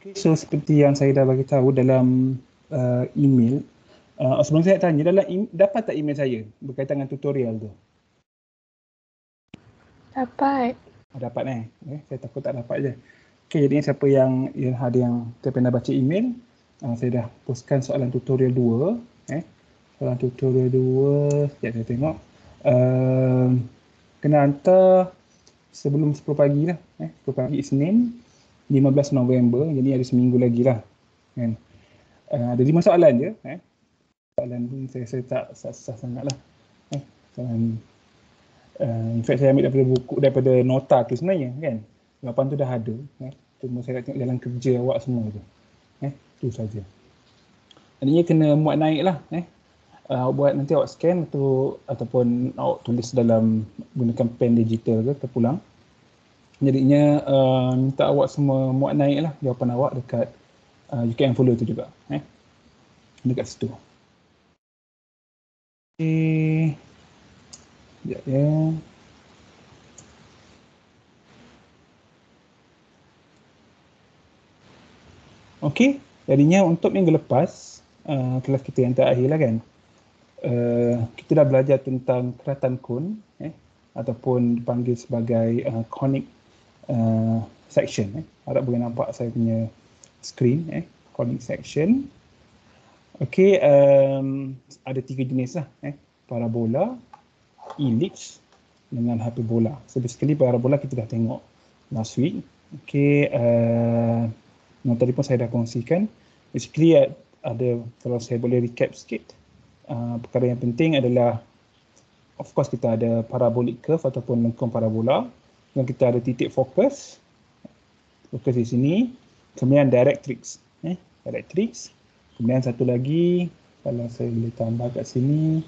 Okay, so seperti yang saya dah bagi tahu dalam email, sebelum saya tanya, dapat tak email saya berkaitan dengan tutorial tu? Dapat. Dapat saya takut tak dapat je. Okay, jadi siapa yang ada yang pernah baca email, saya dah postkan soalan tutorial 2. Soalan tutorial 2, sekejap saya tengok. Kena hantar sebelum 10 pagi lah. 10 pagi Isnin, 15 November, jadi ada seminggu lagi lah. Kan? Ada 5 soalan je. Soalan saya tak susah sangat lah. In fact saya ambil daripada nota tu sebenarnya kan. Jawapan tu dah ada. Cuma saya nak tengok jalan kerja awak semua tu. Tu saja. Maknanya kena muat naik lah. Buat nanti awak scan ataupun awak tulis dalam gunakan pen digital ke terpulang. Jadinya minta awak semua muat naik lah jawapan awak dekat UKM Follow tu juga. Dekat situ. Okay. Sekejap ya. Okey, jadinya untuk minggu lepas, kelas kita yang terakhir lah kan, kita dah belajar tentang keratan kun, ataupun dipanggil sebagai conic section. Harap boleh nampak saya punya screen, conic section. Okey, ada 3 jenis lah, parabola, ellipse dengan hyperbola. So basically parabola kita dah tengok last week. Okey, yang tadi pun saya dah kongsikan. Basically ada, kalau saya boleh recap sikit, perkara yang penting adalah of course kita ada parabolic curve ataupun lengkung parabola, dan kita ada titik fokus di sini, kemudian directrix, directrix. Kemudian satu lagi, kalau saya boleh tambah kat sini,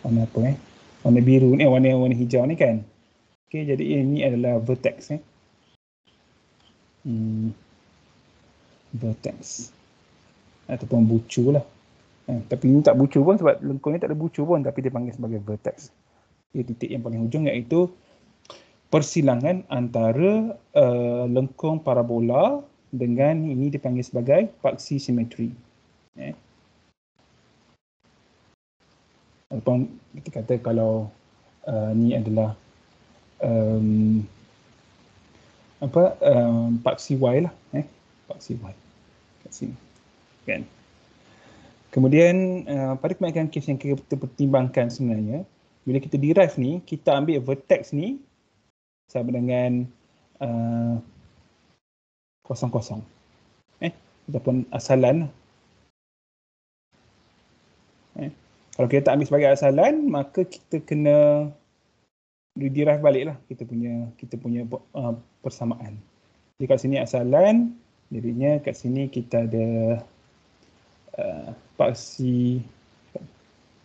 warna apa warna biru ni, warna hijau ni kan. Okey, jadi ini adalah vertex. Vertex ataupun bucu lah. Tapi ini tak bucu pun sebab lengkung ni tak ada bucu pun, tapi dia panggil sebagai vertex. Dia titik yang paling hujung, iaitu persilangan antara lengkung parabola dengan ini dipanggil sebagai paksi simetri. Ataupun kita kata kalau ni adalah paksi Y lah, paksi Y kat sini kan. Kemudian pada kebanyakan kes yang kita pertimbangkan sebenarnya, bila kita derive ni, kita ambil vertex ni sama dengan kosong-kosong, ataupun asalan. Kalau kita tak ambil sebagai asalan, maka kita kena derive balik lah kita punya persamaan. Jadi kat sini asalan, jadinya kat sini kita ada paksi,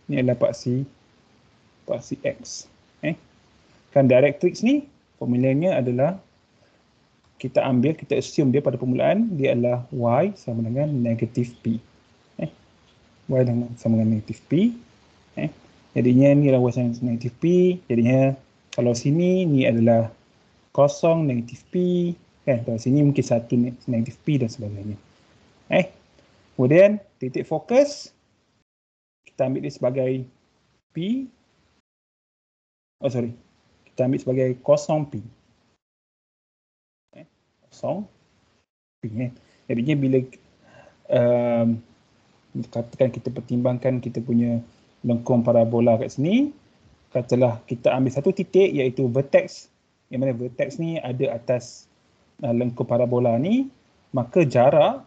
ni adalah paksi X. Kan directrix ni formulanya adalah kita assume dia pada permulaan dia adalah Y sama dengan negatif P. Y sama dengan negatif P. Jadinya ni adalah Y sama dengan negatif P. Jadinya kalau sini ni adalah kosong negatif P. Kalau sini mungkin 1 negatif P dan sebagainya. Kemudian titik fokus kita ambil dia sebagai P. Kita ambil sebagai kosong P. Kosong P. Jadinya bila katakan kita pertimbangkan kita punya lengkung parabola kat sini, katalah kita ambil satu titik iaitu vertex, yang mana vertex ni ada atas lengkung parabola ni, maka jarak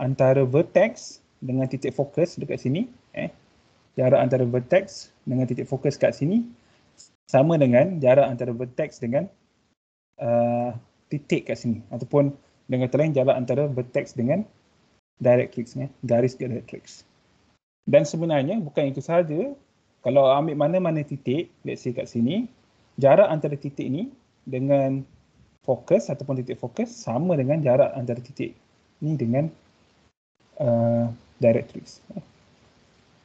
antara vertex dengan titik fokus dekat sini, jarak antara vertex dengan titik fokus kat sini sama dengan jarak antara vertex dengan titik kat sini, ataupun dengan kata lain jarak antara vertex dengan directrix, garis directrix. Dan sebenarnya bukan itu sahaja, kalau ambil mana-mana titik, let's say kat sini, jarak antara titik ni dengan fokus ataupun titik fokus sama dengan jarak antara titik ni dengan directrix.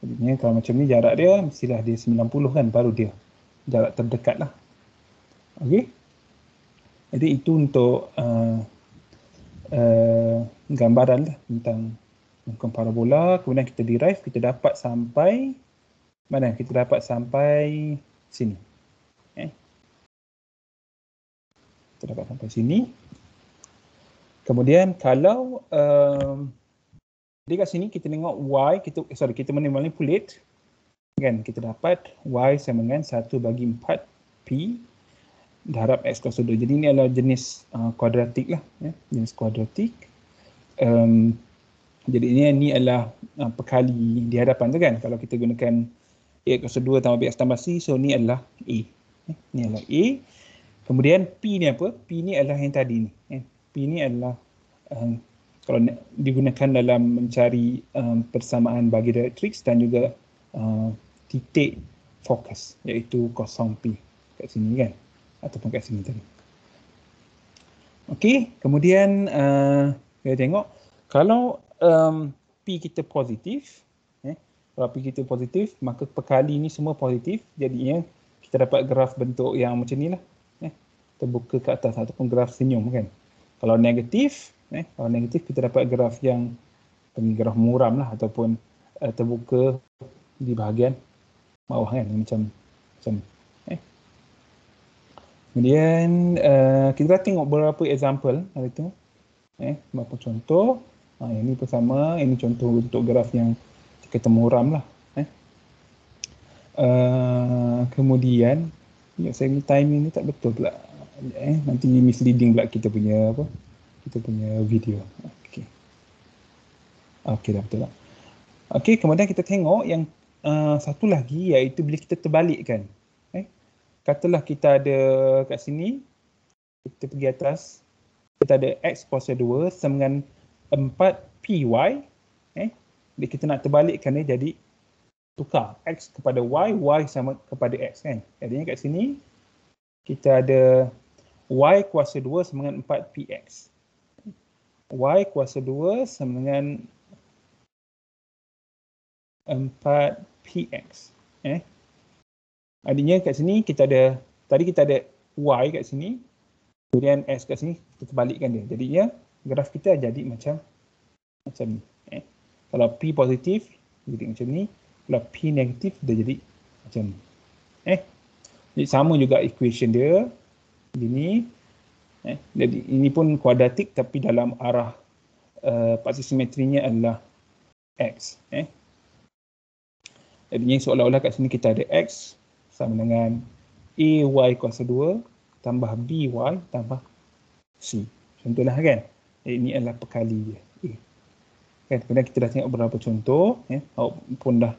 Jadi kalau macam ni jarak dia mestilah dia 90 kan, baru dia jarak terdekat lah. Okey. Jadi itu untuk gambaran lah tentang lengkung parabola. Kemudian kita derive, kita dapat sampai mana? Kita dapat sampai sini. Kita dapat sampai sini. Kemudian kalau di kat sini kita tengok y, kita manipulate, kan, kita dapat y sama dengan 1 bagi 4 p darab x kuasa 2. Jadi ini adalah jenis kuadratik lah, jenis kuadratik. Jadi ini adalah perkali di hadapan tu, kan. Kalau kita gunakan a kuasa 2 tambah bx tambah c, so ni adalah a. Ni adalah a. Kemudian p ni apa? P ni adalah yang tadi ni. P ni adalah kalau digunakan dalam mencari persamaan bagi direktrix dan juga titik fokus, iaitu kosong P kat sini, kan, ataupun kat sini tadi. Okey, kemudian kita tengok kalau P kita positif, kalau P kita positif, maka perkali ni semua positif, jadinya kita dapat graf bentuk yang macam ni lah, terbuka ke atas, ataupun graf senyum, kan. Kalau negatif, kita dapat graf yang graf muram lah, ataupun terbuka di bahagian bawah, kan, macam Kemudian kita tengok beberapa example hari tu, beberapa contoh. Ini pun sama, ini contoh untuk graf yang kita muram lah. Kemudian saya ni timing ni tak betul pula, nanti misleading pula kita punya video. Okey, dah betul lah. Okey, kemudian kita tengok yang satu lagi, iaitu bila kita terbalikkan. Katalah kita ada kat sini, kita pergi atas, kita ada x kuasa 2 sama dengan 4py. Jadi kita nak terbalikkan dia jadi tukar x kepada y, y sama kepada x, kan. Jadinya kat sini kita ada y kuasa 2 sama dengan 4px. Y kuasa 2 sama dengan 4px. Artinya kat sini kita ada, tadi kita ada y kat sini, kemudian x kat sini, kita terbalikkan dia. Jadinya graf kita jadi macam ni. Kalau P positif, jadi macam ni. Kalau P negatif, dia jadi macam ni. Jadi sama juga equation dia. Ini. Jadi ini pun kuadratik, tapi dalam arah paksi simetrinya adalah x. Jadinya seolah-olah kat sini kita ada x sama dengan ay kuasa 2 tambah by tambah c. Contohlah, kan. Ini adalah perkali dia. Kan, kemudian kita dah tengok beberapa contoh. Awak pun dah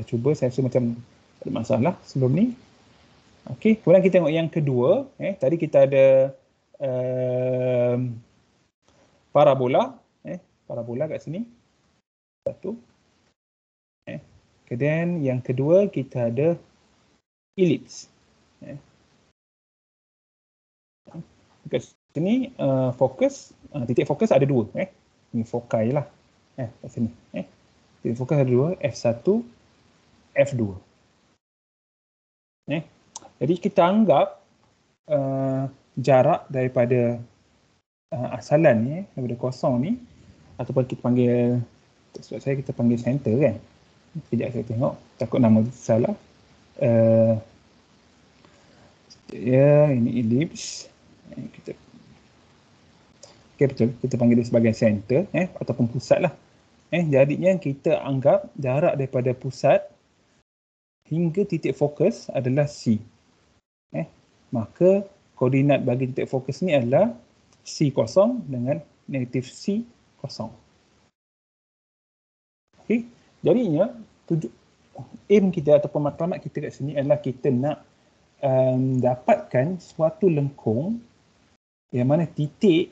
cuba, saya rasa macam tak ada masalah sebelum ni. Okey, kemudian kita tengok yang kedua. Tadi kita ada parabola. Parabola kat sini. Satu. Kemudian yang kedua kita ada elips. Kat sini fokus, titik fokus ada dua. Ini fokai lah. Kat sini. Titik fokus ada dua, F1, F2. Jadi kita anggap jarak daripada asalan ni, daripada kosong ni, ataupun kita panggil, sebab saya kita panggil center, kan. Sekejap saya tengok, takut nama salah. Ini ellipse. Betul, kita panggil dia sebagai center, ataupun pusat lah. Jadinya kita anggap jarak daripada pusat hingga titik fokus adalah C. Maka koordinat bagi titik fokus ni adalah C0 dengan negatif C0. Okey, jadinya aim kita ataupun matlamat kita kat sini adalah kita nak dapatkan suatu lengkung yang mana titik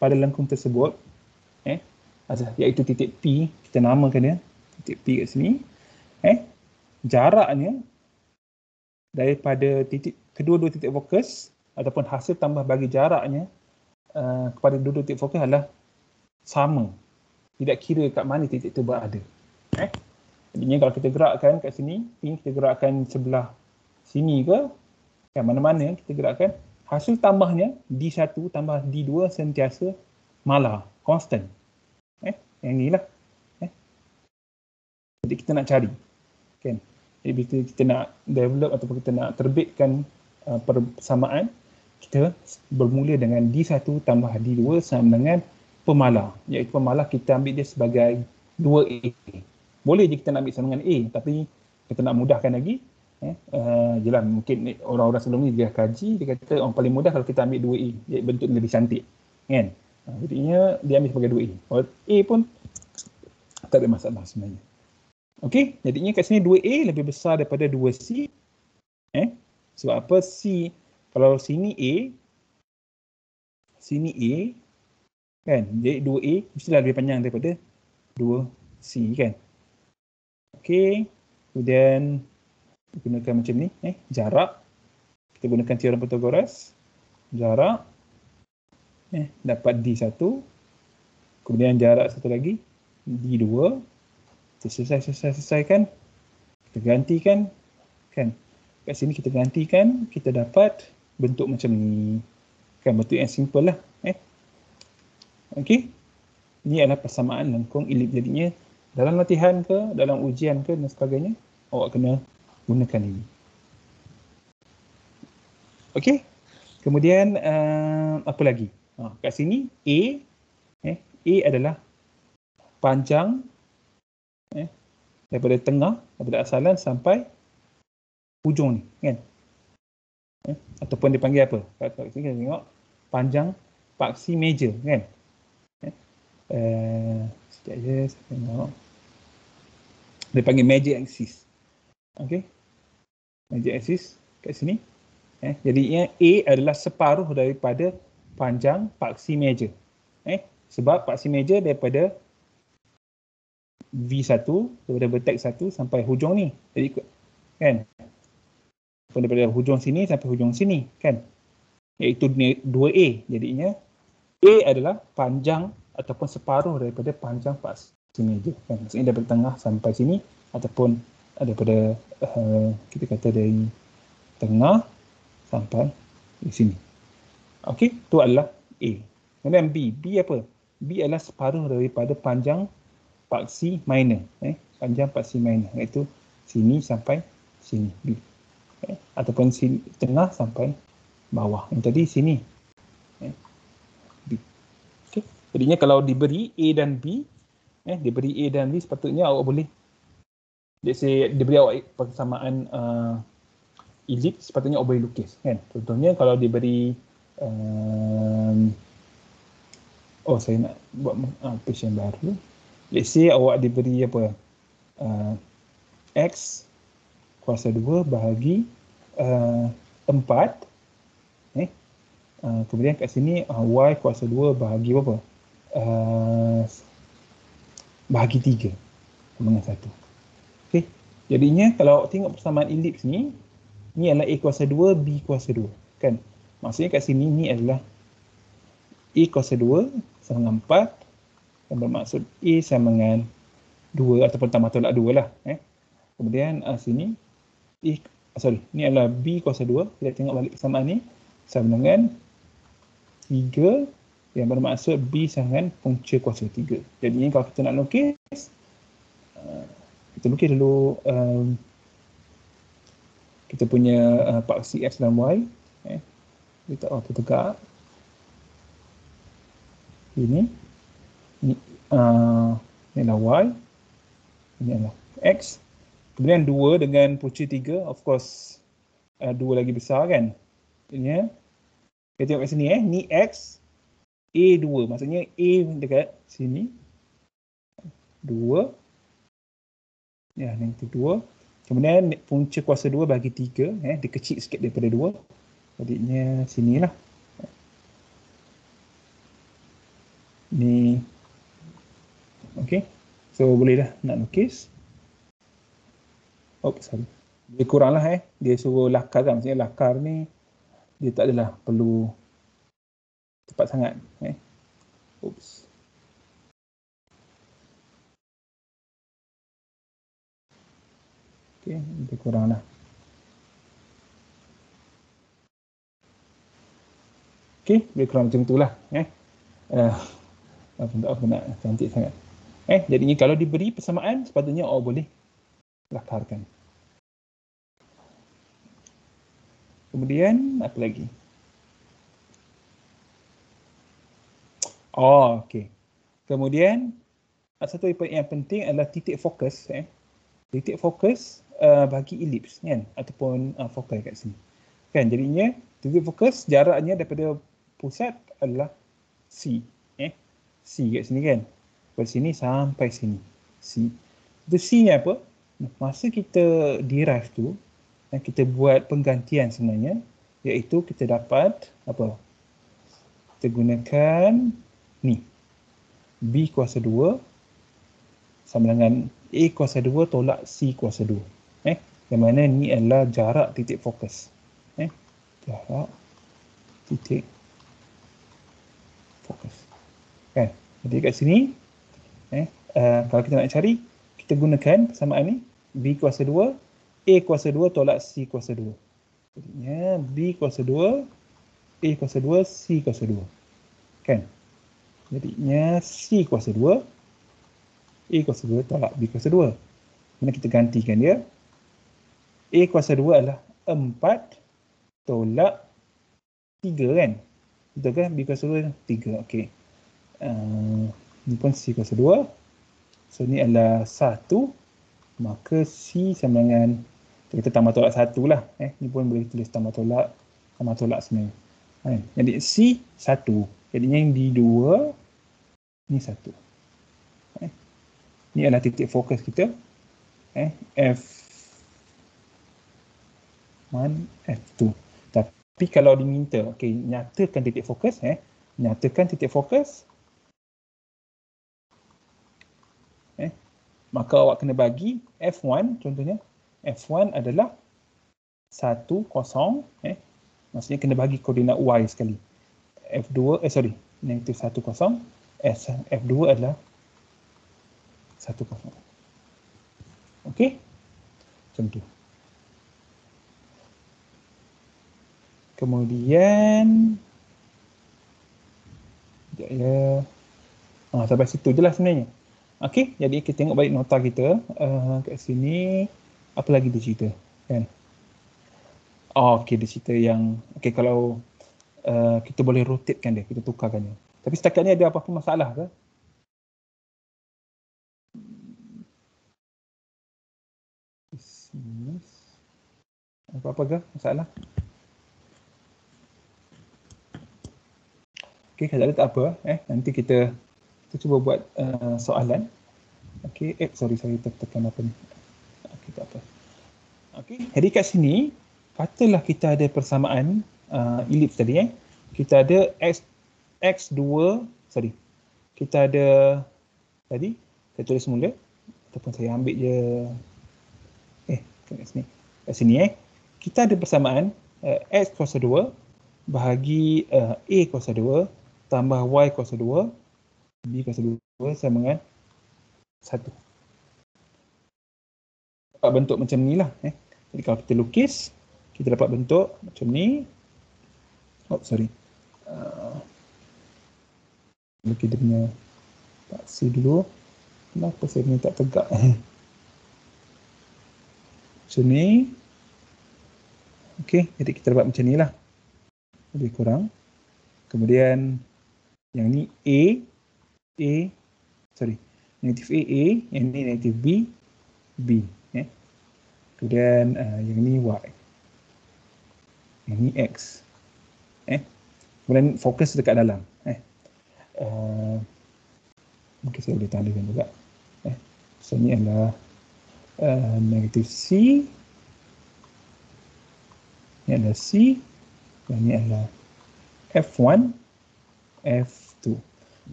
pada lengkung tersebut, iaitu titik P, kita namakan dia titik P kat sini, jaraknya daripada kedua-dua titik fokus ataupun hasil tambah bagi jaraknya kepada dua-dua titik fokus adalah sama, tidak kira kat mana titik itu berada. Jadinya kalau kita gerakkan kat sini, kita gerakkan sebelah sini ke, mana-mana kita gerakkan, hasil tambahnya D1 tambah D2 sentiasa malar. constant. Yang inilah. Jadi kita nak cari. Kan? Jadi bila kita nak develop ataupun kita nak terbitkan persamaan, kita bermula dengan D1 tambah D2 sama dengan pemalar. Iaitu pemalar kita ambil dia sebagai 2A. Boleh je kita nak ambil sama dengan A, tapi kita nak mudahkan lagi. Jelas mungkin orang-orang sebelum ni dia kaji, dia kata orang paling mudah kalau kita ambil 2A, dia bentuk lebih cantik. Kan? Jadinya dia ambil sebagai 2A. Kalau A pun tak ada masalah sebenarnya. Okey, jadinya kat sini 2A lebih besar daripada 2C. Sebab apa? C, kalau sini A, kan? Jadi 2A mestilah lebih panjang daripada 2C, kan? Okey, kemudian gunakan macam ni, jarak. Kita gunakan teorem Pythagoras. Jarak, dapat D1. Kemudian jarak satu lagi, D2. Kita selesaikan. Kita gantikan, kan? Kat sini kita gantikan, kita dapat bentuk macam ni. Kan, bentuk yang simple lah. Okey. Ini adalah persamaan lengkung elips. Jadinya dalam latihan ke, dalam ujian ke dan sebagainya, awak kena gunakan ini. Okey. Kemudian apa lagi? Kat sini A, A adalah panjang daripada tengah, daripada asalan sampai hujung ni, kan? Ataupun dipanggil apa? Kat sini kita tengok panjang paksi meja, kan? Sekejap je saya tengok. Dia panggil magic axis. Okey. Magic axis kat sini. Jadinya A adalah separuh daripada panjang paksi meja. Sebab paksi meja daripada V1, daripada vertex 1 sampai hujung ni. Jadi kan? Daripada hujung sini sampai hujung sini, kan? Iaitu 2A. Jadinya A adalah panjang ataupun separuh daripada panjang paksi meja, kan? Maksudnya daripada tengah sampai sini ataupun daripada kita kata dari tengah sampai di sini. Okey, itu adalah A. Kemudian B. B apa? B adalah separuh daripada panjang paksi minor, panjang paksi minor, iaitu sini sampai sini, B. Ataupun sini tengah sampai bawah. Yang tadi sini, B. Okey. Jadinya kalau diberi A dan B, diberi A dan B, sepatutnya awak boleh, let's say diberi awak persamaan elips, sepatutnya awak boleh lukis, kan? Contohnya kalau diberi saya nak buat page yang baru. Let's say awak diberi apa? X kuasa 2 bahagi 4. Kemudian kat sini Y kuasa 2 bahagi berapa? Bahagi 3 sama dengan 1. Okey. Jadinya kalau awak tengok persamaan elips ni adalah A kuasa 2, B kuasa 2, kan? Maksudnya kat sini ni adalah A kuasa 2 sama dengan 4, yang bermaksud A sama dengan 2 ataupun tambah tolak 2 lah. Kemudian sini ni adalah B kuasa 2. Kita tengok balik persamaan ni sama dengan 3, yang bermaksud B sama dengan punca kuasa 3. Jadi kalau kita nak lukis, kita lukis dulu kita punya paksi X dan Y. Kita auto tegak. Ini adalah Y, ini adalah X. Kemudian 2 dengan punca 3, of course 2 lagi besar, kan? Ini kita tengok kat sini, ni X, A2, maksudnya A dekat sini 2, nanti 2. Kemudian punca kuasa 2 bagi 3, dia kecil sikit daripada 2, jadinya sinilah. Ni okey, so boleh dah nak lukis. Sorry, dia kurang lah, dia suruh lakar, kan? Maksudnya lakar ni dia tak adalah perlu cepat sangat, okey, dia kurang lah. Okey, lebih kurang macam itulah. Apa nak cantik sangat. Jadinya kalau diberi persamaan sepatutnya boleh lakarkan. Kemudian apa lagi? Okey. Kemudian satu yang penting adalah titik fokus. Titik fokus bagi elips kan, ataupun fokus kat sini. Kan, jadinya titik fokus jaraknya daripada pusat adalah C. C kat sini kan. Dari sini sampai sini. C. Itu C-nya apa? Masa kita derive tu, kita buat penggantian sebenarnya, iaitu kita dapat apa? Kita gunakan ni. B kuasa 2 sama dengan A kuasa 2 tolak C kuasa 2. Yang mana ni adalah jarak titik fokus. Jarak titik fokus. Kan? Jadi kat sini, kalau kita nak cari, kita gunakan persamaan ni. B kuasa 2, A kuasa 2 tolak C kuasa 2. Jadinya B kuasa 2, A kuasa 2, C kuasa 2. Kan? Jadinya C kuasa 2, A kuasa 2 tolak B kuasa 2. Mana kita gantikan dia. A kuasa 2 adalah 4 tolak 3 kan? Betul kan? B kuasa 2 3. Okey. Ni pun C kuasa 2. So ni adalah 1. Maka C sama dengan, kita tambah tolak 1 lah. Ni pun boleh tulis tambah tolak sebenarnya. Jadi C 1. Jadinya yang D 2. Ni 1. Ni adalah titik fokus kita. F1, F2. Tapi kalau diminta, nyatakan titik fokus. Nyatakan titik fokus. Maka awak kena bagi F1, contohnya. F1 adalah 1, 0. Maksudnya kena bagi koordinat Y sekali. F2, negatif 1, 0. F2 adalah 1, 0. Okey? Macam tu. Kemudian sampai situ je lah sebenarnya. Okey, jadi kita tengok balik nota kita. Kat sini apa lagi dia cerita kan? Okey, dia cerita yang kalau kita boleh rotatekan dia, kita tukarkan dia. Tapi setakat ni ada apa-apa masalah ke? Apa-apa ke masalah? Okey, kalau tak apa, nanti kita cuba buat soalan. Okey, sorry tekan apa ni. Okey, tak apa. Okey, jadi kat sini katalah kita ada persamaan elips tadi Kita ada x2, kita ada tadi saya tulis semula ataupun saya ambil je kat sini kita ada persamaan x kuasa 2 bahagi a kuasa 2 tambah y kuasa 2 b kuasa 2 sama dengan 1. Dapat bentuk macam ni lah. Jadi kalau kita lukis, kita dapat bentuk macam ni. Lukis dia punya paksi dulu. Kenapa saya ni tak tegak? Macam ni. Okey, jadi kita dapat macam ni lah. Lebih kurang. Kemudian yang ni negatif A, yang ni negatif B. Kemudian yang ni Y. Yang ni X. Kemudian fokus dekat dalam. Mungkin saya boleh tandakan juga. So ni adalah negatif C. Ni adalah C. Dan ni adalah F1, F2.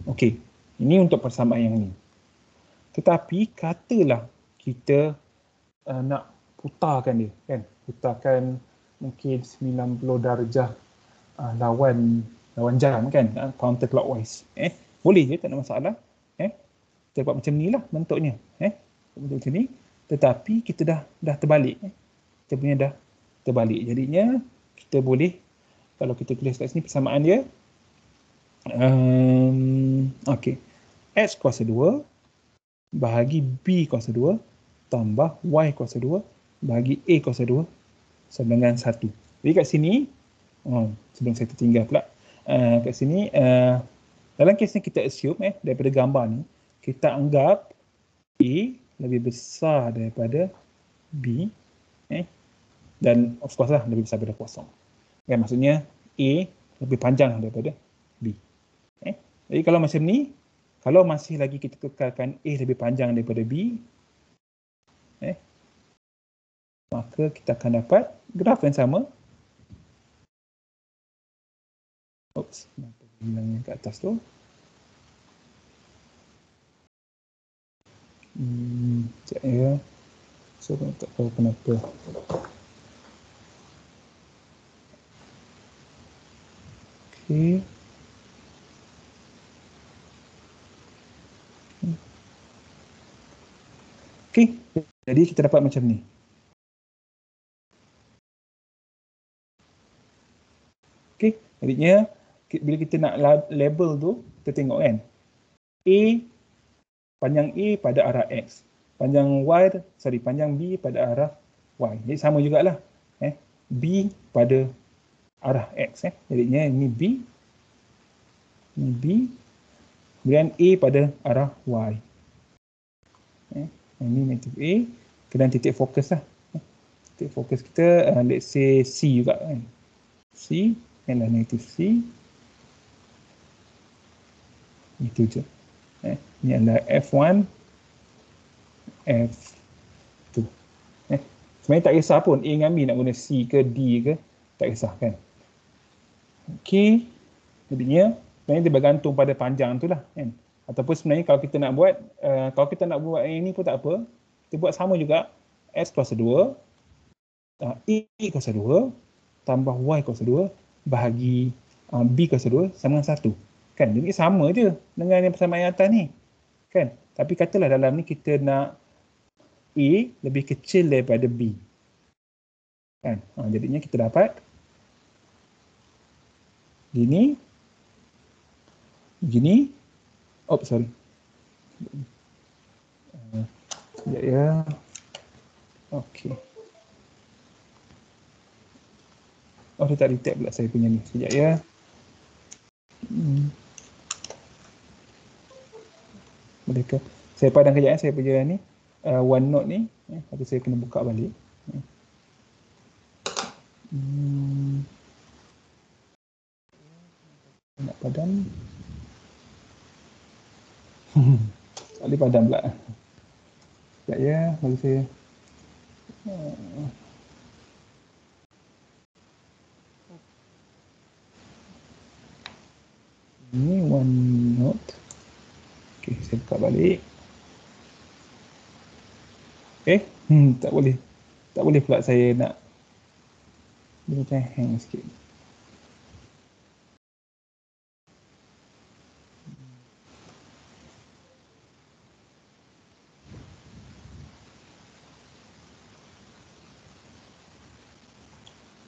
Okey, ini untuk persamaan yang ni. Tetapi katalah kita nak putarkan dia, kan? Putarkan mungkin 90 darjah lawan jam, kan? Counterclockwise. Boleh je, tak ada masalah. Kita buat macam ni lah bentuknya. Bentuk macam ni. Tetapi kita dah terbalik. Kita punya dah terbalik. Jadinya kita boleh, kalau kita tulis kat sini persamaan dia. Okey. X kuasa 2 bahagi B kuasa 2 tambah Y kuasa 2 bahagi A kuasa 2 sama dengan 1. Jadi kat sini, sebelum saya tertinggal pula, kat sini, dalam kes ni kita assume daripada gambar ni, kita anggap A lebih besar daripada B, dan of course lah lebih besar daripada kosong. Kan, maksudnya A lebih panjang daripada B. Jadi kalau macam ni, kalau masih lagi kita kekalkan A lebih panjang daripada B, maka kita akan dapat graf yang sama. Oops, kenapa hilangnya kat atas tu? Sekejap ya. So, saya tak tahu kenapa. Okey. Okey, jadi kita dapat macam ni. Okey, jadinya bila kita nak label tu, kita tengok kan. A, panjang A pada arah X. Panjang B pada arah Y. Jadi sama jugalah. B pada arah X. Jadinya ini B. Ini B. Kemudian A pada arah Y. Ini negatif A. Kemudian titik fokus lah. Titik fokus kita, let's say C juga kan. C, ialah negatif C. Itu je. Ini adalah F1, F2. Sebenarnya tak kisah pun A dengan B nak guna C ke D ke, tak kisah kan. Okey. Jadinya sebenarnya dia bergantung pada panjang tu lah kan. Ataupun sebenarnya kalau kita nak buat yang ini pun tak apa. Kita buat sama juga. X kuasa 2 A kuasa 2 tambah Y kuasa 2 bahagi B kuasa 2 sama dengan 1. Kan, jadi sama je dengan yang persamaan atas ni. Kan? Tapi katalah dalam ni kita nak A lebih kecil daripada B. Kan? Jadinya kita dapat gini. Sorry. Sekejap ya. Okey. Dia tak detect pula saya punya ni. Sekejap ya. Boleh ke? Saya padam kejap saya punya ni. OneNote ni. Tapi saya kena buka balik. Nak padam. Tak boleh padam pula. Sekejap ya. Bagi saya. Ini OneNote. Okey, saya buka balik. Tak boleh. Tak boleh pula saya nak. Dia macam hang sikit.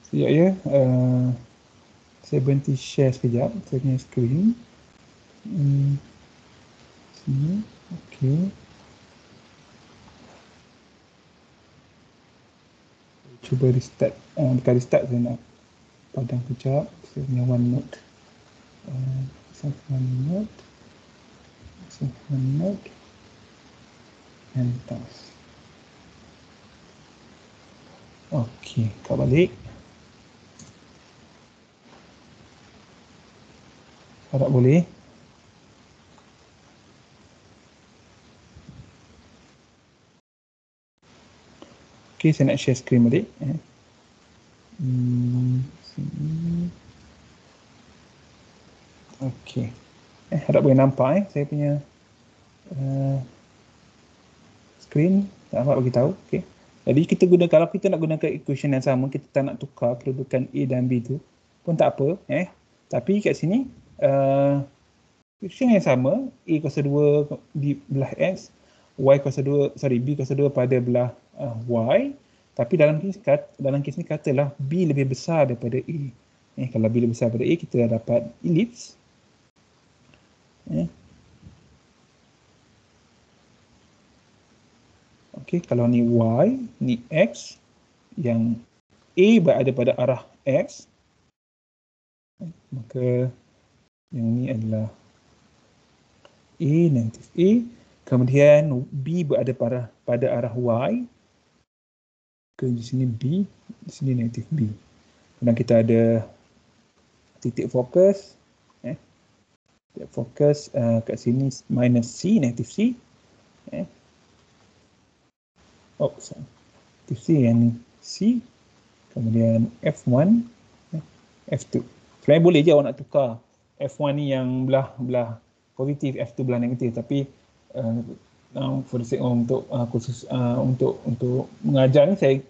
Sekejap ya. Saya berhenti share sekejap. Saya punya screen. Sini. Okey. Cuba restart. Bukan restart, saya nak padam kejap. Saya punya OneNote. OneNote. And task. Okey, buka balik. Harap boleh. Okey, saya nak share screen balik. Sini. Okey. Harap boleh nampak saya punya screen. Tak dapat bagi tahu. Okey. Jadi kalau kita nak gunakan equation yang sama, kita tak nak tukar kedudukan A dan B tu pun tak apa. Tapi kat sini equation yang sama, A kuasa 2 di belah X, B kuasa 2 pada belah Y. Tapi dalam kes ni katalah B lebih besar daripada A. Kalau B lebih besar daripada A, kita dah dapat ellipse. Okey, kalau ni Y, ni X, yang A berada pada arah X, maka yang ni adalah A, negatif A. Kemudian B berada pada arah Y. Di sini B, di sini negatif B. Kemudian kita ada titik fokus. Titik fokus kat sini minus C, negatif C. Negatif C yang ni C. Kemudian F1, F2. Sebenarnya boleh je awak nak tukar F1 ni yang belah positif, F2 belah negatif, tapi for the sake untuk khusus untuk mengajar ni saya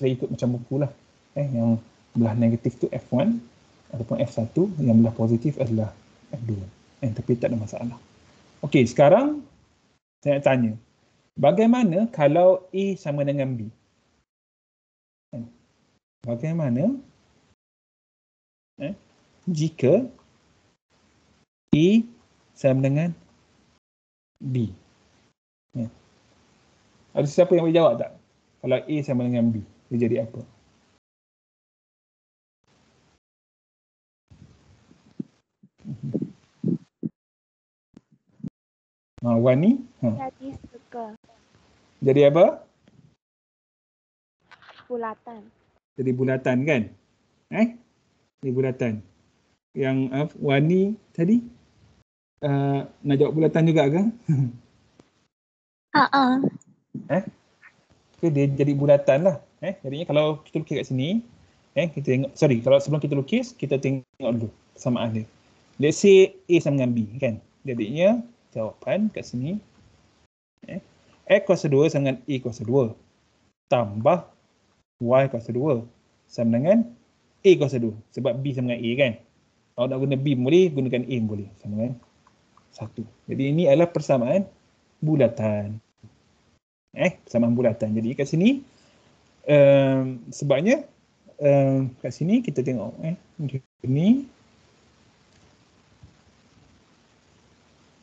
ikut macam buku lah. Yang belah negatif tu F1 ataupun F1, yang belah positif adalah F2. Tapi tak ada masalah. Okey, sekarang saya nak tanya, bagaimana kalau A sama dengan B? Bagaimana jika A sama dengan B? Ada siapa yang boleh jawab tak? Kalau A sama dengan B, dia jadi apa? Wani? Jadi circle. Jadi apa? Bulatan. Jadi bulatan kan? Jadi bulatan. Yang Wani tadi nak jawab bulatan juga ke? Okay, dia jadi bulatan lah. Jadinya kalau kita lukis kat sini, kita tengok, kalau sebelum kita lukis, kita tengok dulu persamaan dia. Let's say A sama dengan B kan? Jadinya jawapan kat sini, X kuasa 2 sama dengan A kuasa 2 tambah Y kuasa 2 sama dengan A kuasa 2. Sebab B sama dengan A kan? Kalau nak guna B boleh, gunakan A boleh. Sama dengan 1. Jadi ini adalah persamaan bulatan. Persamaan bulatan. Jadi kat sini, sebabnya kat sini kita tengok ni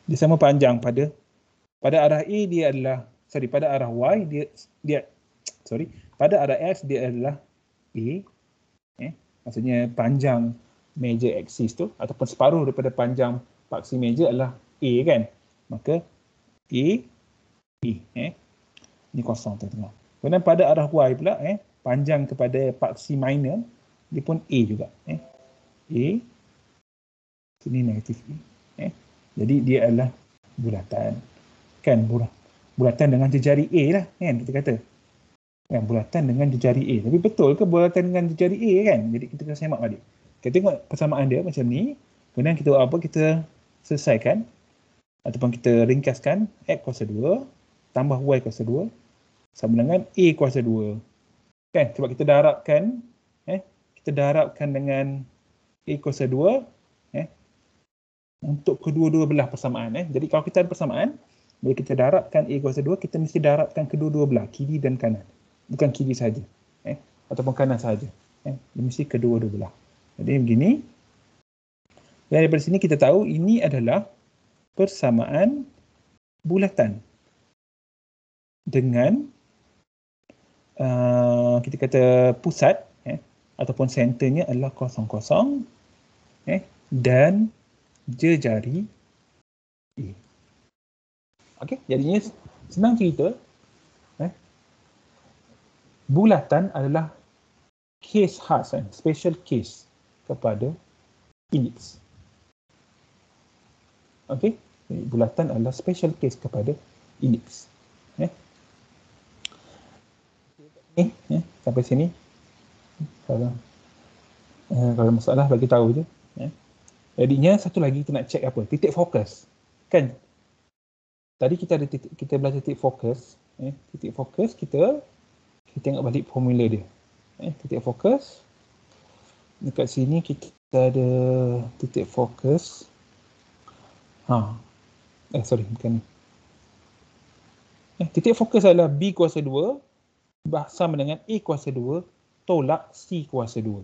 dia sama panjang pada arah A dia adalah, pada arah Y pada arah X dia adalah A. Maksudnya panjang major axis tu ataupun separuh daripada panjang paksi major adalah A kan? Maka A, ni kosong tengok. Kemudian pada arah Y pula, panjang kepada paksi minor dia pun A juga. A, sini negatif A. Jadi dia adalah bulatan. Kan, bulatan dengan jejari A lah kan kita kata. Kan, bulatan dengan jejari A. Tapi betul ke bulatan dengan jejari A kan? Jadi kita kena semak balik. Kita tengok persamaan dia macam ni. Kemudian kita kita selesaikan ataupun kita ringkaskan X kuasa 2 tambah Y kuasa 2 sama dengan A kuasa 2. Kan? Sebab kita darabkan dengan A kuasa 2 untuk kedua-dua belah persamaan. Jadi kalau kita ada persamaan, bila kita darabkan A kuasa 2, kita mesti darabkan kedua-dua belah, kiri dan kanan. Bukan kiri saja, ataupun kanan saja. Dia mesti kedua-dua belah. Jadi begini. Dan daripada sini kita tahu ini adalah persamaan bulatan dengan kita kata pusat ataupun senternya adalah 0,0 dan jejari A. Okey, jadinya senang cerita, bulatan adalah case khas, special case kepada elips. Okey, bulatan adalah special case kepada elips. Sampai sini. Kalau masalah bagi tahu je. Jadinya satu lagi kita nak check apa? Titik fokus. Kan? Tadi kita ada kita belajar titik fokus. Titik fokus kita tengok balik formula dia. Titik fokus. Dekat sini kita ada titik fokus. Bukan ni. Titik fokus adalah B kuasa 2 sama dengan A kuasa 2 tolak C kuasa 2.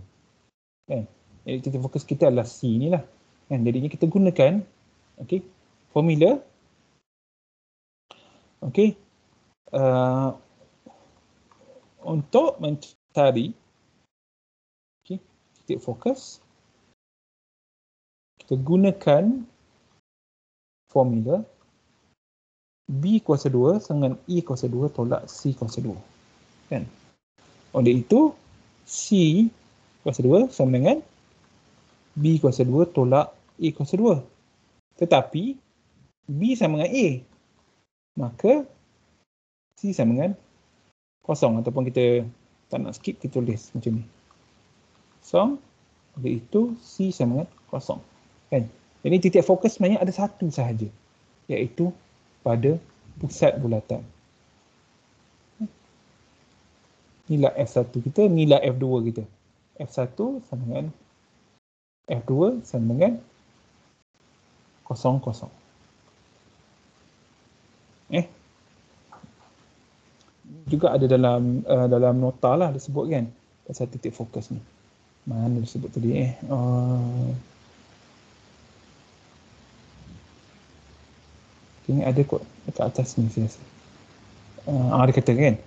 Jadi titik fokus kita adalah C ni lah. Jadinya kita gunakan formula untuk mencari titik fokus, kita gunakan formula B kuasa 2 dengan E kuasa 2 tolak C kuasa 2. Kan? Oleh itu, C kuasa 2 sama dengan B kuasa 2 tolak A kuasa 2. Tetapi, B sama dengan A. Maka, C sama dengan kosong. Ataupun kita tak nak skip, kita tulis macam ni. Kosong. Oleh itu, C sama dengan kosong. Kan? Jadi, titik fokus sebenarnya ada satu sahaja. Iaitu pada pusat bulatan. Inilah F1 kita, inilah F2 kita. F1 sama dengan F2 sama dengan 0, 0. Juga ada dalam nota lah disebut kan pasal titik fokus ni. Mana disebut tadi ini ada kot dekat atas ni saya rasa. Dia kata kan,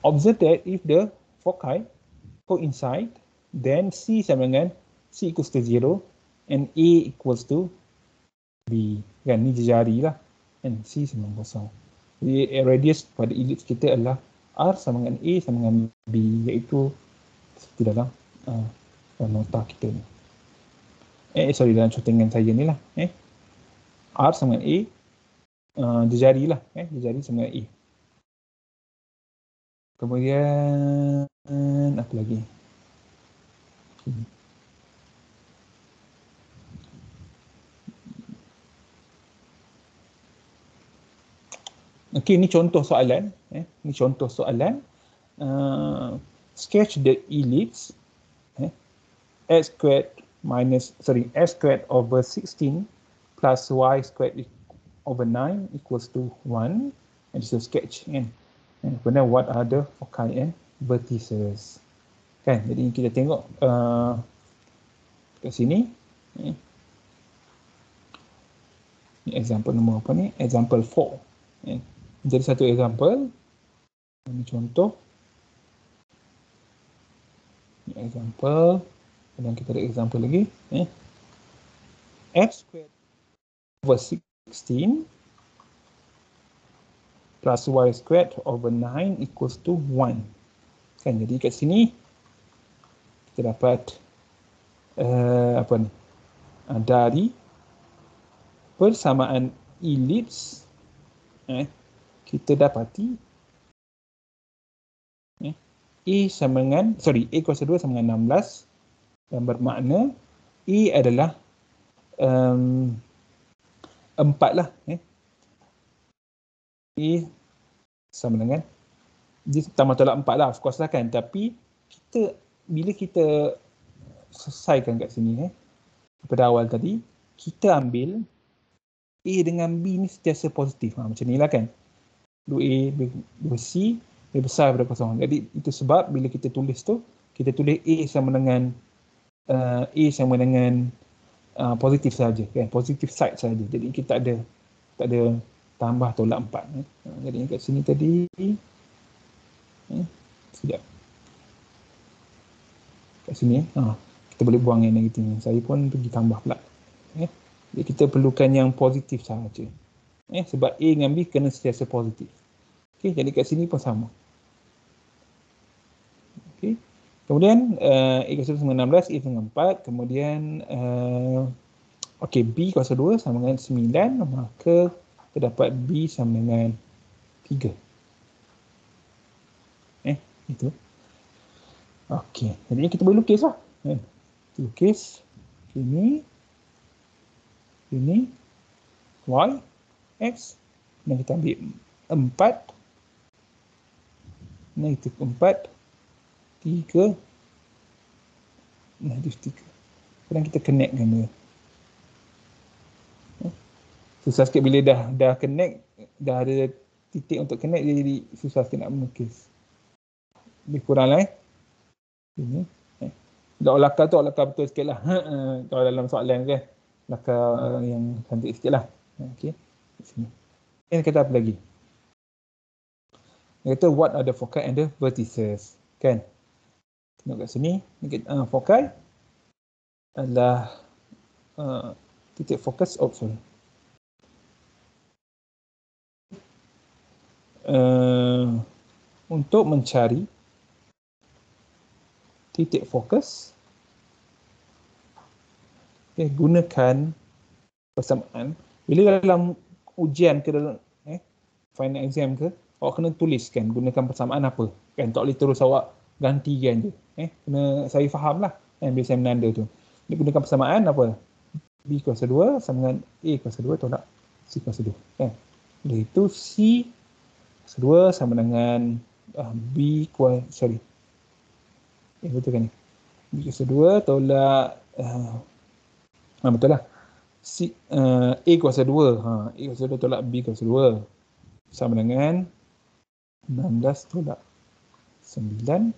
observe that if the foci coincide, then C sama dengan C equals to 0 and A equals to B. Kan, ni jari lah. And C sama dengan kosong. Jadi radius pada ellipse kita adalah R sama dengan A sama dengan B, iaitu seperti dalam nota kita ni. Dalam contohan saya ni lah. R sama dengan A, jari lah. Jari sama dengan A. Kemudian apa lagi? Okey, ni contoh soalan. Ni contoh soalan. Sketch the ellipse x squared over 16 plus y squared over 9 equals to 1. And this is a sketch. And kemudian what are the foci and vertices? Kan, jadi kita tengok kat sini. Ni example nombor apa ni? Example 4. Jadi satu example. Ini contoh. Ini example. Dan kita ada example lagi. X squared over 16 plus y squared over 9 equals to 1. Kan, jadi kat sini kita dapat dari persamaan ellipse kita dapati A kuasa 2 sama dengan 16 dan bermakna A adalah 4 lah. A sama dengan dia tambah tolak 4 lah, of course lah kan. Tapi bila kita selesaikan kat sini pada awal tadi, kita ambil A dengan B ni sentiasa positif. Macam ni lah kan. 2A, 2C lebih besar daripada kosong. Jadi itu sebab bila kita tulis tu, kita tulis A sama dengan positif saja, kan? Positif side saja. Jadi kita tak ada tambah tolak 4. Jadi kat sini tadi sekejap. Kat sini kita boleh buang yang negatif ni. Saya pun pergi tambah pula. Jadi kita perlukan yang positif saja. Sebab A dengan B kena sentiasa positif. Okey, jadi kat sini pun sama. Okey. Kemudian A kuasa 2 sama dengan 16, A sama dengan 4. Kemudian B kuasa 2 sama dengan 9, maka kita dapat B sama dengan 3. Itu. Okey, jadi kita boleh lukis lah. Lukis ini Y, X, dan kita ambil 4, negatif 4, 3, negatif 3. Kemudian kita connectkan dia. Susah sikit bila dah connect, dah ada titik untuk connect, jadi susah sikit nak melukis. Lebih kurang lah ini. Lakar tu lakar betul sikit lah. Kalau dalam soalan kan, lakar yang cantik sikit lah. Okey, sini. Kita kata apa lagi? Dia kata what are the foci and the vertices. Kan? Tengok kat sini. Foci adalah titik fokus. Untuk mencari titik fokus, gunakan persamaan. Bila dalam ujian ke dalam final exam ke, awak kena tuliskan gunakan persamaan apa. Kan tak boleh terus awak gantikan je. Kena saya faham lah bila saya menanda tu. Dia gunakan persamaan apa? B kuasa 2 sama dengan A kuasa 2 tolak C kuasa 2. Kan? Dari itu C kuasa 2 sama dengan B kuasa, betul kan ni? B kuasa 2 tolak betul lah. A kuasa 2. A kuasa 2 tolak B kuasa 2 sama dengan 16 tolak 9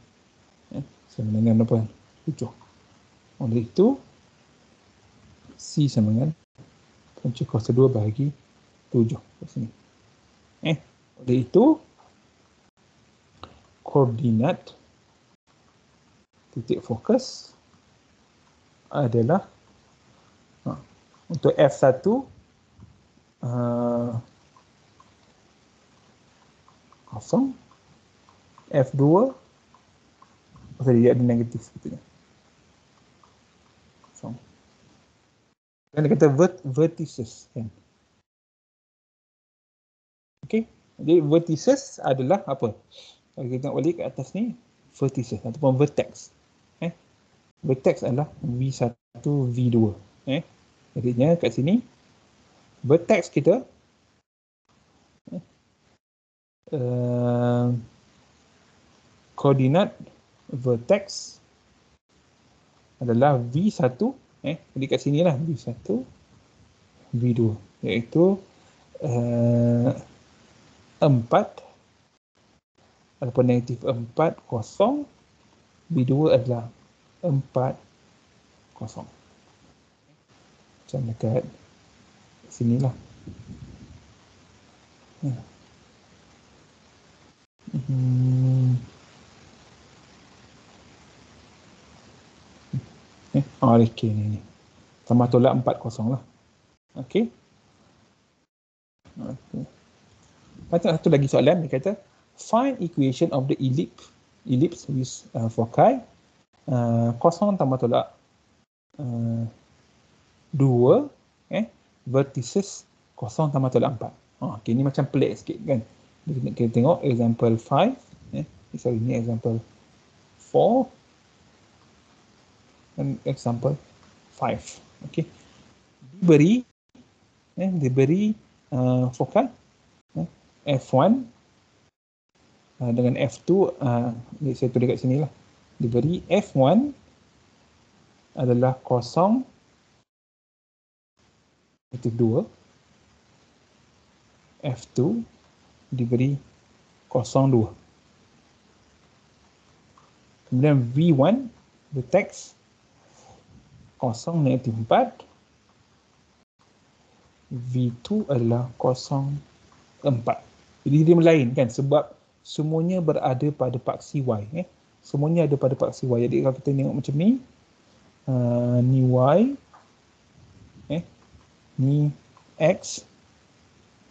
sama dengan apa? 7. Oleh itu C sama dengan punca kuasa 2 bahagi 7 kat sini. Oleh itu koordinat titik fokus adalah untuk F1 kosong, F2 dia ada negatif sebetulnya. Kosong. Dan dia kata vertices kan. Okey. Jadi vertices adalah apa? Kalau kita tengok balik ke atas ni, vertices ataupun vertex. Vertex adalah V1, V2. Jadinya kat sini vertex kita koordinat vertex adalah V1, jadi kat sini lah V1, V2, iaitu 4 ataupun negatif 4, kosong. V2 adalah 4, kosong. Macam dekat sinilah. Okey ni. Sama tolak 4, kosong lah. Okey. Macam satu lagi soalan, dia kata find equation of the ellipse with foci kosong tambah tolak 2 vertices kosong tambah tolak 4. Okay, ni macam pelik sikit kan. Kita tengok example 5. Sorry, ni example 4 dan example 5. Okay. Diberi foci F1 dengan F2, saya tulis kat sini lah. Diberi F1 adalah kosong, negatif 2. F2 diberi kosong 2. Kemudian V1 vertex kosong negatif 4. V2 adalah kosong 4. Jadi dia melainkan sebab semuanya berada pada paksi Y. Semuanya ada pada paksi Y. Jadi kalau kita tengok macam ni, ni Y, ni X.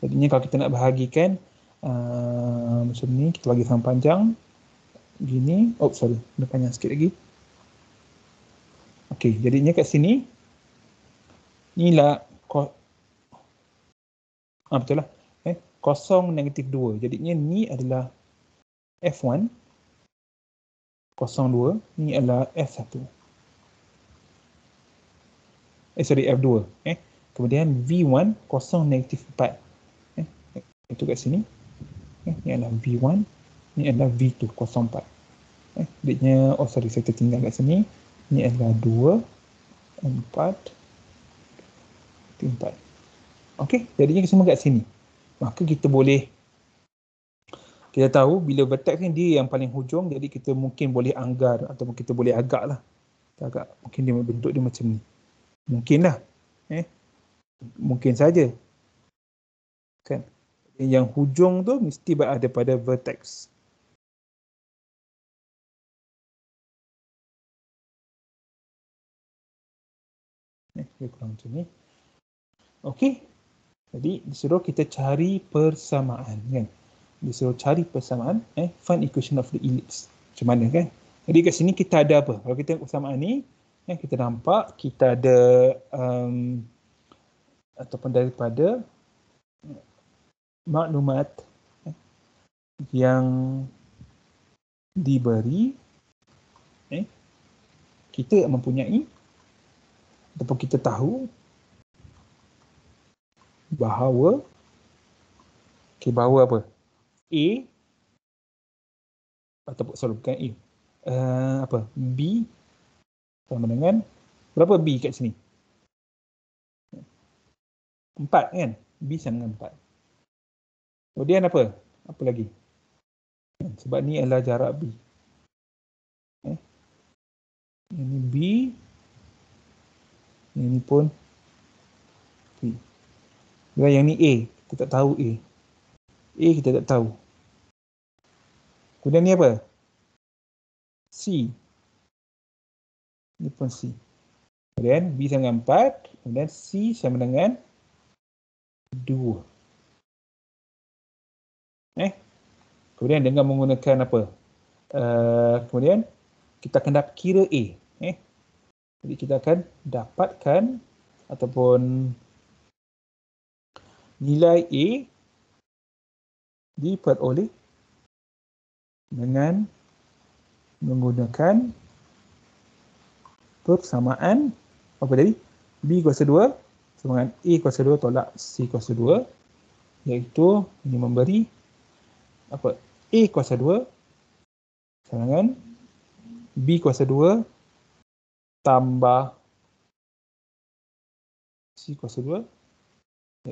Jadinya kalau kita nak bahagikan macam ni, kita bagi sama panjang gini. Dia panjang sikit lagi. Okey, jadinya kat sini inilah betul lah. Kosong negatif 2. Jadinya ni adalah F1, kosong 2. Ni adalah F1. F2. Kemudian V1 kosong negatif 4. Itu kat sini. Ni adalah V1. Ni adalah V2 kosong 4. Jadinya, saya tertinggal kat sini. Ni adalah 2, 4, 4. Okey, jadinya semua kat sini. Maka kita tahu bila vertex ni dia yang paling hujung, jadi kita mungkin boleh anggar ataupun kita boleh agak lah. Mungkin dia bentuk dia macam ni. Mungkin lah. Mungkin saja. Kan? Yang hujung tu mesti berada pada vertex. Lebih kurang macam ni. Okey. Jadi disuruh kita cari persamaan kan. Disuruh cari persamaan, find equation of the ellipse. Macam mana kan? Jadi kat sini kita ada apa? Kalau kita tengok persamaan ni, kita nampak kita ada ataupun daripada maklumat yang diberi, kita mempunyai ataupun kita tahu bahawa bahawa apa? A ataupun bukan A. Apa? B sama dengan berapa B kat sini? 4 kan? B sama dengan 4. Kemudian apa? Apa lagi? Sebab ni adalah jarak B. Ini B. Ini pun B. Dan yang ni A. Kita tak tahu A. A kita tak tahu. Kemudian ni apa? C. Ini pun C. Kemudian B sama dengan 4. Kemudian C sama dengan 2. Kemudian dengan menggunakan apa? Kemudian kita akan dapat kira A. Jadi kita akan dapatkan ataupun nilai A diperoleh dengan menggunakan persamaan apa tadi? B kuasa 2 sama dengan A kuasa 2 tolak C kuasa 2, iaitu ini memberi apa? A kuasa 2 sama dengan B kuasa 2 tambah C kuasa 2,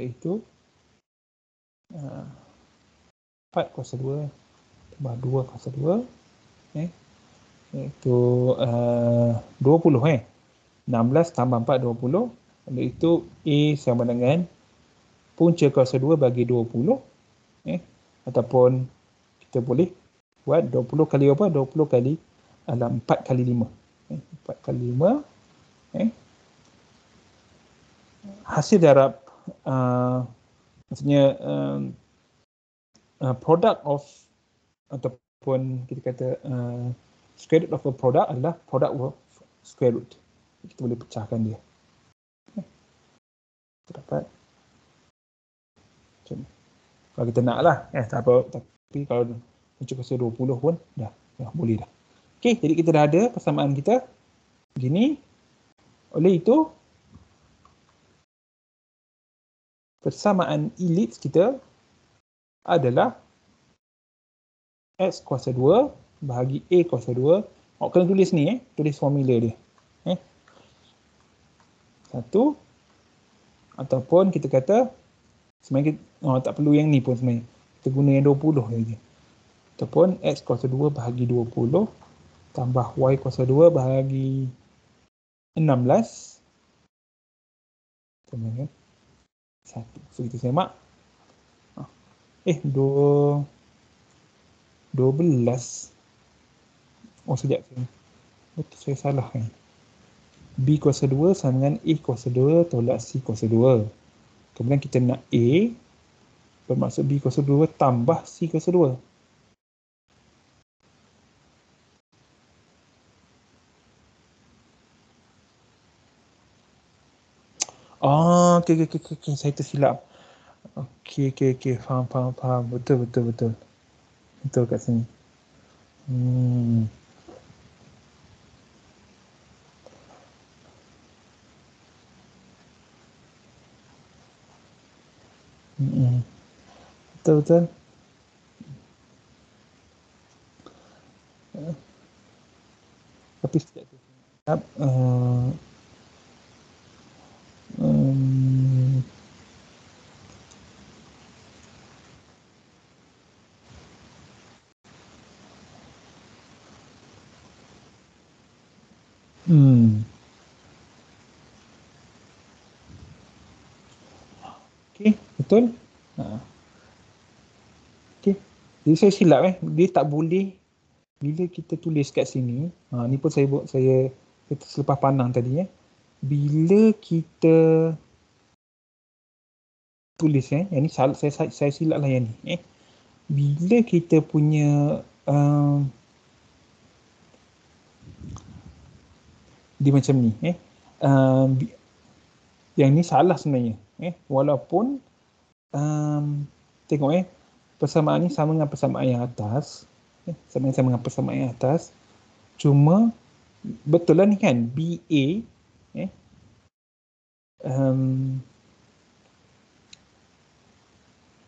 iaitu 4 kuasa 2 tambah 2 kuasa 2, iaitu 20. 16 tambah 4, 20. Iaitu A sama dengan punca kuasa 2 bagi 20. Ataupun kita boleh buat 20 kali apa? 20 kali adalah 4 kali 5. 4 kali 5. Hasil darab maksudnya product of ataupun kita kata square root of a product adalah product of square root. Kita boleh pecahkan dia. Kita dapat macam ni. Kalau kita nak lah, tak apa, tapi kalau punca kuasa 20 pun dah boleh dah. Okey, jadi kita dah ada persamaan kita begini. Oleh itu, persamaan ellipse kita adalah X kuasa 2 bahagi A kuasa 2. Awak kena tulis ni, tulis formula dia. Satu, ataupun kita kata sebenarnya tak perlu yang ni pun sebenarnya. Kita guna yang 20 saja. Ataupun X kuasa 2 bahagi 20 tambah Y kuasa 2 bahagi 16 sama dengan 1. So kita semak. 12. Oh sekejap. Betul, saya salah kan. B kuasa 2 sama dengan A kuasa 2 tolak C kuasa 2. Kemudian kita nak A bermaksud B kuasa 2 tambah C kuasa 2. Okey, saya tersilap. Okey, faham. Betul. Betul kat sini. Betul. Tapi sekejap. Okey, betul. Jadi saya silap dia tak boleh bila kita tulis kat sini. Ni pun saya selepas pandang tadi bila kita tulis yang ni saya silap lah yang ni bila kita punya dia macam ni yang ni salah sebenarnya walaupun tengok persamaan ni sama dengan persamaan yang atas sama dengan persamaan yang atas, cuma betul lah ni kan BA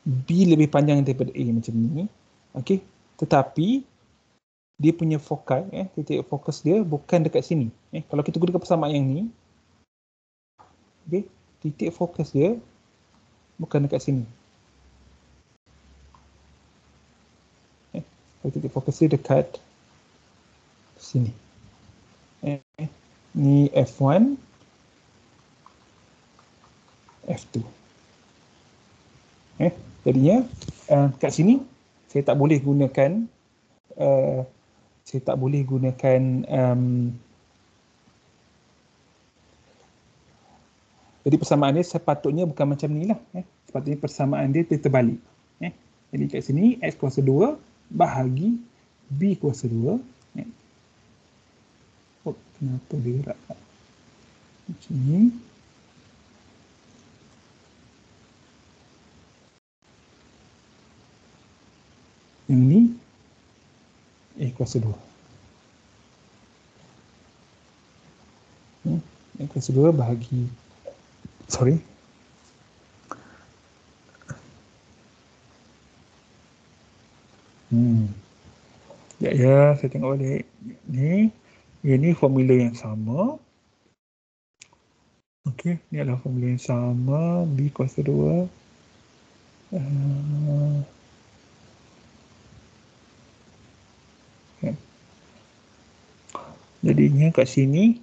B lebih panjang daripada A macam ni, okey, tetapi dia punya fokus titik fokus dia bukan dekat sini. Kalau kita gunakan persamaan yang ni, okey, titik fokus dia bukan dekat sini. Titik fokus dia dekat sini. Ni F1, F2. Jadinya kat sini saya tak boleh gunakan jadi persamaan dia sepatutnya bukan macam ni lah. Sepatutnya persamaan dia terbalik. Jadi kat sini X kuasa 2 bahagi B kuasa 2. Oh, kenapa dia gerak macam ni? Yang ni A kuasa 2. A kuasa 2 bahagi Ya, saya tengok balik. Ini formula yang sama. Okey, ni adalah formula yang sama. B kuasa 2. Jadinya kat sini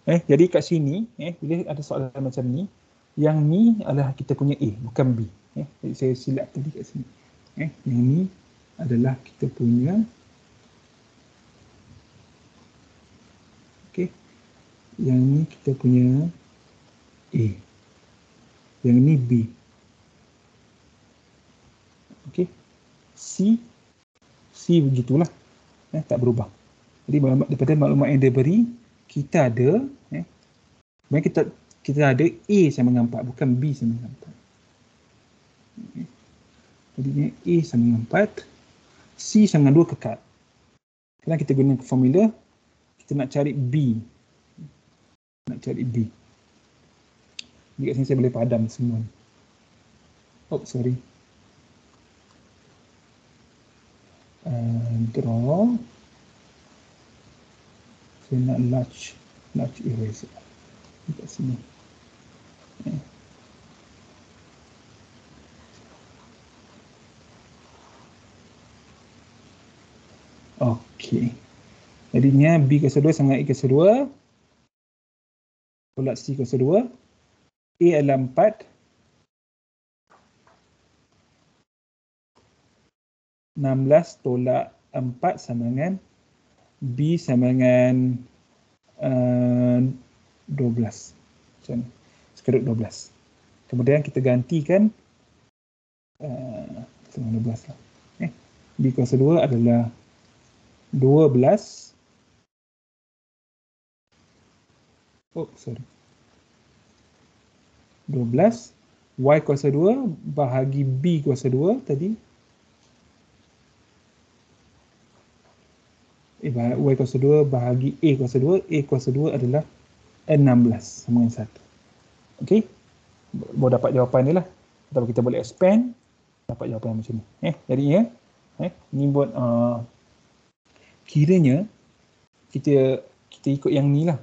jadi kat sini bila ada soalan macam ni, yang ni adalah kita punya A, bukan B. Jadi saya silap tadi kat sini. Yang ni adalah kita punya yang ni kita punya A. Yang ni B. C begitulah. Tak berubah. Jadi daripada maklumat yang dia beri, kita ada kita ada A sama dengan 4, bukan B sama dengan 4. Jadi ni A sama dengan 4, C sama dengan 2 kekal. Sekarang kita guna formula, kita nak cari B. Jadi kat sini saya boleh padam semua. Draw. Saya nak large eraser dekat sini. Okey. Jadinya B kuasa 2 sama dengan A kuasa 2. Tolak C kuasa 2. A adalah 4. 16 tolak 4 sama dengan B sama dengan 12. Macam ni. Square root 12. Kemudian kita gantikan 12 lah. B kuasa 2 adalah 12. 12. Y kuasa 2 bahagi B kuasa 2 tadi. Y kuasa 2 bahagi A kuasa 2. A kuasa 2 adalah 16 sama dengan 1. Okey. Baru dapat jawapan dia lah. Atau kita boleh expand, dapat jawapan macam ni. Jadinya, ni buat kiranya kita ikut yang ni lah.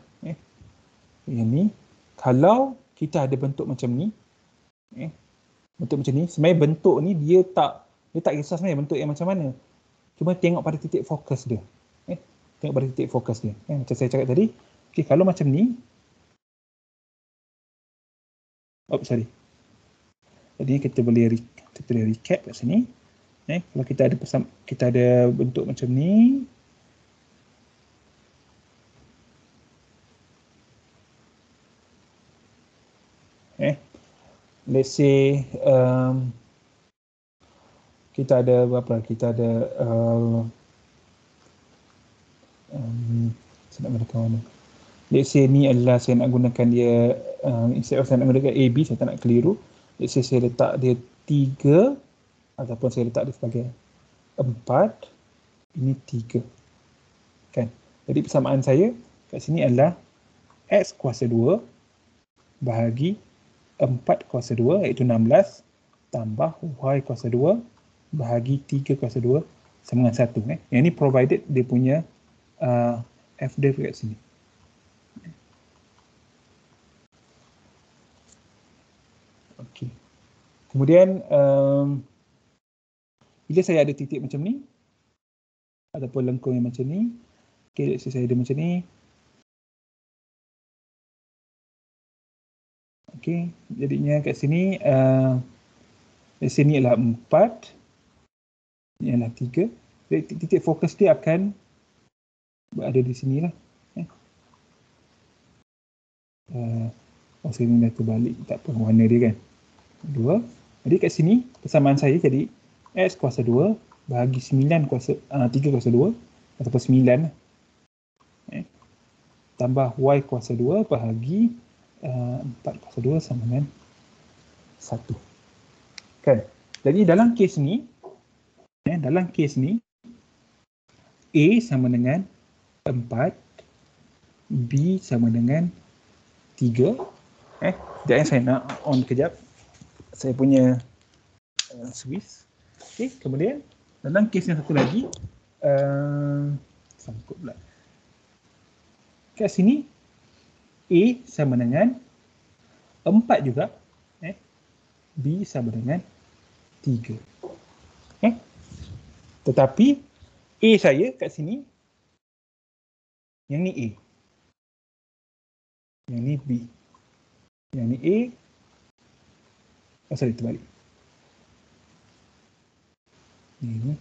Yang ni, kalau kita ada bentuk macam ni, sebenarnya bentuk ni dia tak kisah sebenarnya bentuk yang macam mana. Cuma tengok pada titik fokus dia. Macam saya cakap tadi, kalau macam ni, Oh, sorry. Jadi kita boleh recap kat sini. Kalau kita ada bentuk macam ni. Let's say kita ada berapa? Kita ada saya nak gunakan mana? Let's say ni adalah saya nak gunakan dia instead of saya nak gunakan AB, saya tak nak keliru. Let's say saya letak dia 3 ataupun saya letak dia sebagai 4. Ini 3. Kan? Jadi persamaan saya kat sini adalah X kuasa 2 bahagi 4 kuasa 2 iaitu 16 tambah Y kuasa 2 bahagi 3 kuasa 2 sama dengan 1. Yang ni provided dia punya F div kat sini. Okey. Kemudian bila saya ada titik macam ni ataupun lengkung yang macam ni, okey, let's say saya ada macam ni. Okey, jadinya kat sini let's say ni adalah 4, ni adalah 3. Jadi titik fokus dia akan berada di sini lah. Saya ni dah terbalik, tak apa warna dia kan. 2. Jadi kat sini persamaan saya jadi X kuasa 2 bahagi 9 kuasa 3 kuasa 2 ataupun 9 tambah Y kuasa 2 bahagi 4 kuasa 2 sama dengan 1. Kan? Jadi dalam kes ni A sama dengan 4, B sama dengan 3. Sekejap saya nak on kejap saya punya Swiss. Okey, kemudian dalam kes yang satu lagi sangkut pula. Kat sini A sama dengan 4 juga, B sama dengan 3. Tetapi A saya kat sini, yang ni A, yang ni B, yang ni A, sorry, terbalik. Ini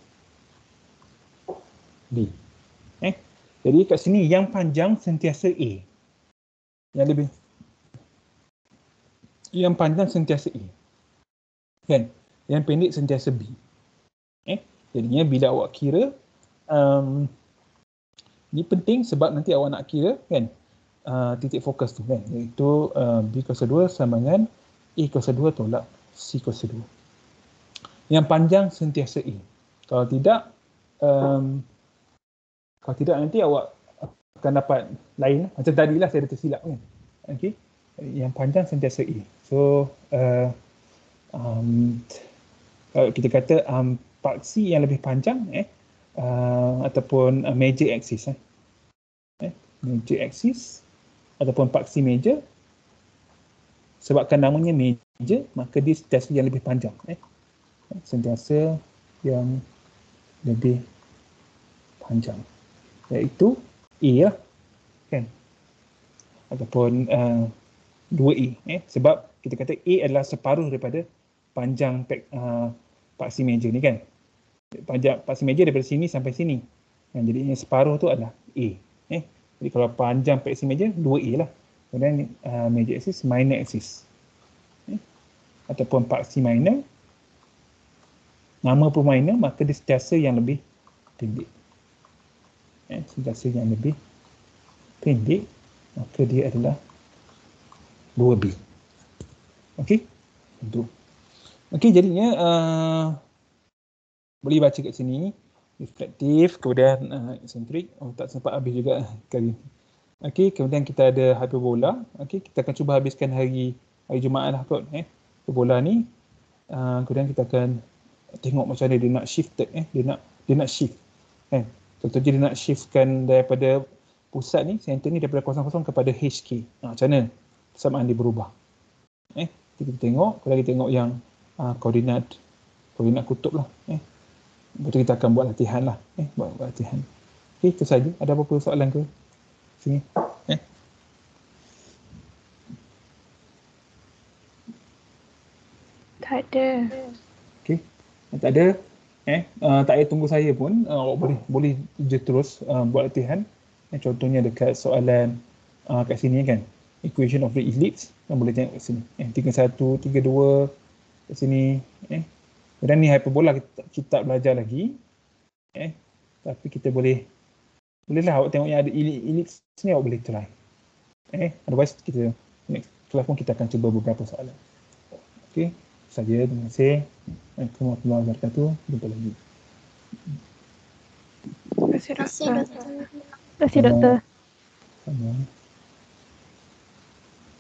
B. Jadi kat sini yang panjang sentiasa A. Yang panjang sentiasa A. Kan? Yang pendek sentiasa B. Jadinya bila awak kira, ni penting sebab nanti awak nak kira kan titik fokus tu kan, iaitu B kuasa 2 sama dengan A kuasa 2 tolak C kuasa 2. Yang panjang sentiasa A. Kalau tidak nanti awak akan dapat lain macam tadi lah saya ada tersilap kan. Okey. Yang panjang sentiasa A. So kalau kita kata paksi yang lebih panjang ataupun major axis major axis ataupun paksi major, sebabkan namanya major maka dia sentiasa yang lebih panjang, sentiasa yang lebih panjang, iaitu A lah kan, ataupun 2A, sebab kita kata A adalah separuh daripada panjang paksi major ni kan. Panjang paksi major daripada sini sampai sini, jadi separuh tu adalah A. Jadi kalau panjang paksi major 2A lah. Kemudian major axis, minor axis, ataupun paksi minor, nama pun minor, maka dia sentiasa yang lebih pendek. Sentiasa yang lebih pendek, maka dia adalah 2B. Okey? Itu. Okey, jadinya boleh baca kat sini reflektif, kemudian eksentrik. Tak sempat habis juga kali ni. Okey, kemudian kita ada hyperbola. Okey, kita akan cuba habiskan hari Jumaat lah kot. Hyperbola ni kemudian kita akan tengok macam mana dia nak shifted, dia nak shift kan. Contohnya dia nak shiftkan daripada pusat ni, center ni daripada 0,0 kepada HK. Macam mana persamaan dia berubah. Kita tengok, kalau kita tengok yang koordinat kutub lah. Lepas tu kita akan buat latihan lah. Buat latihan. Okey, itu saja. Ada apa-apa soalan ke? Sini. Tak ada. Okey. Tak ada. Tak payah tunggu saya pun. Awak boleh je terus buat latihan. Contohnya dekat soalan kat sini kan. Equation of the ellipse. Boleh tengok kat sini. 3, 1, 3, 2 kat sini. Dan ni hyperbola kita tak belajar lagi. Tapi kita bolehlah awak tengok yang ada ellipse ni, awak boleh try. Otherwise kita next kelas pun kita akan cuba beberapa soalan. Okey, saja. Terima kasih. Assalamualaikum warahmatullahi wabarakatuh. Jumpa lagi. Terima kasih, Terima kasih, Doktor. Doktor. Terima kasih, Doktor. Sama.